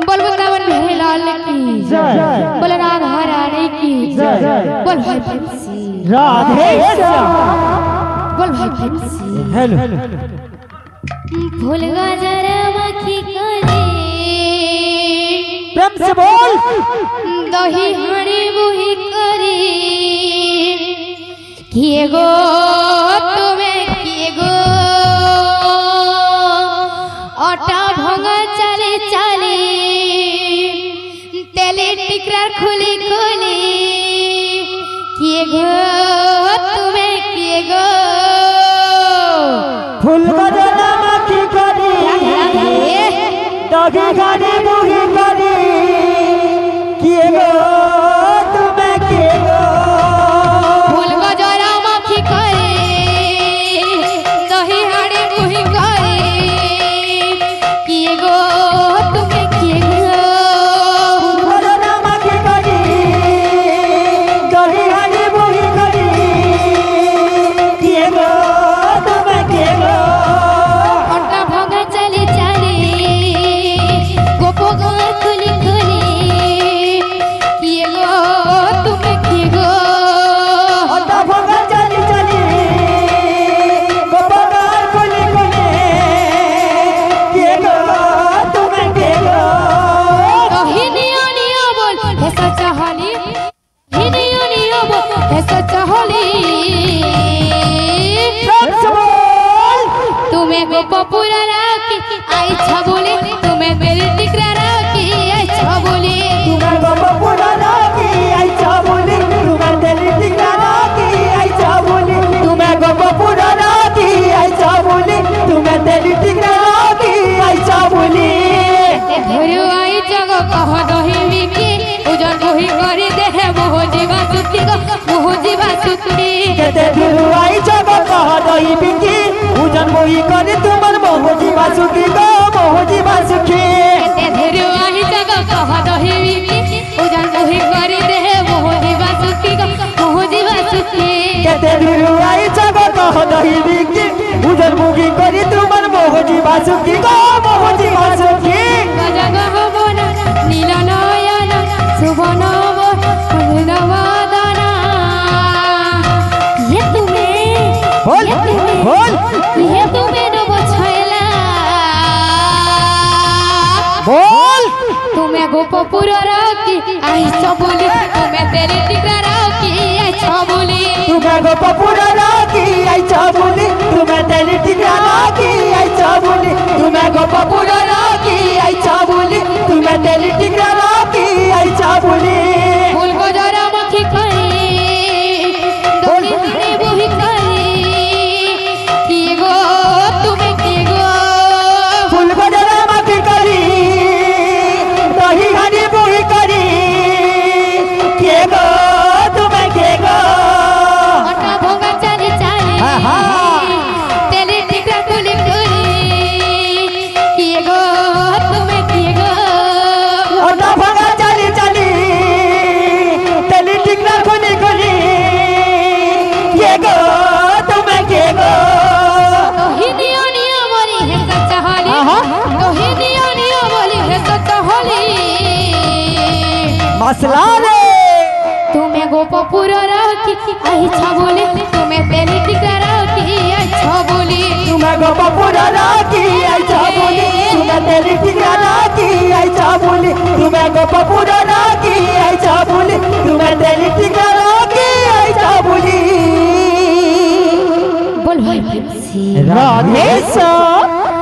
बोल वृंदावन बिहारी लाल की जय, बोल राधा रानी की जय, बोल भाई प्रेमसी राधे बोल भाई प्रेमसी। हेलो फूल गाजर मक्खी करे प्रेम से बोल दही हरी बुही करे किए गो तुम्हें किए गो आटा भंगा चले चले तेले टिकरार खुली खुली किए गो तुम्हें किए गो फूल बजना मक्खी करी दही गाने बुही करी किए गो तुम्हें किए गो फूल गजरा मक्खी करे दही हाड़ी बुही करे किए गो तुम्हें किए गो बजना मक्खी करी दही गाने बुही करी किए गो तुम्हें किए गो अंडा भंगा चले चले गोपो गाय खुली खुली किए गो तुम्हें किए गो अंडा भंगा चली चली गोपाल खुली खुली किए गो तुम्हें किए गो हिनिया निया बोल हे सच्चा होली हिनिया निया बोल हे सच्चा होली तुम्हें गोपो पूरा राखी आई छबोली तुम्हें मेरी टिकरा राखी आई छबोली तुम्हें गोपा पुराना की आई चाबुली तुम्हें दिल्ली टिकाना की आई चाबुली तुम्हें गोपा पुराना की आई चाबुली तुम्हें दिल्ली टिकाना की आई चाबुली घरु आई जगो कह दही बिकी उजन बही करी देहे मोह जीवा सुखी गो मोह जीवा सुखी केते दुरुआई जब कह दही बिकी उजन मोही करे तुमर मोहजी बासुकी गो मोहजी बासुकी घरु आई जगो कह दही बिकी उजन बही करी देहे मोह जीवा सुखी गो मोह जीवा सुखी केते दुरुआई जब कह दही बिकी उजन मोही करे तुमर मोहजी बासुकी गो मोहजी बासुकी गजगह बोना नील नयन शुभ नव नवदना ये तुम्हें बोल बोल ये तुम्हें नव छैला बोल तुम्हें गोपपुर राखी आई छबोली तुम्हें तेरी टिकरा राखी आई छबोली तुम्हें गोपा पुराना की आई चाबुली तुम्हें दिल्ली टिकाना की आई चाबुली तुम्हें गोपा पुराना की आई चाबुली तुम्हें दिल्ली टिकाना की आई चाबुली फूल गजरा मक्खी करे दही हरी बुही करे किए गो तुम्हें किए गो फूल बदला मक्खी करी दही हरी बुही करी किए गो तुम्हें किए गो आटा भंगा चले चले तेरे टिकरा खुली खुली किए गो तुम्हें किए गो ओटा भंगा चली चली दिल्ली टिकना खुली खुली किए गो तुम्हें किए गो हिनिया निया बोली है सच्चा होली हिनिया निया बोली है सच्चा होली मसला रे तुम्हें गोपपुर राखी आई छबोली तुम्हें तेरी टिकरा राखी आई छबोली तुम्हें गोपा पुराना की आई चाबुली तुम्हें दिल्ली टिकाना की आई चाबुली तुम्हें गोपा पुराना की आई चाबुली तुम्हें दिल्ली टिकाना की आई चाबुली बोल भाई प्रेमसी राधे सा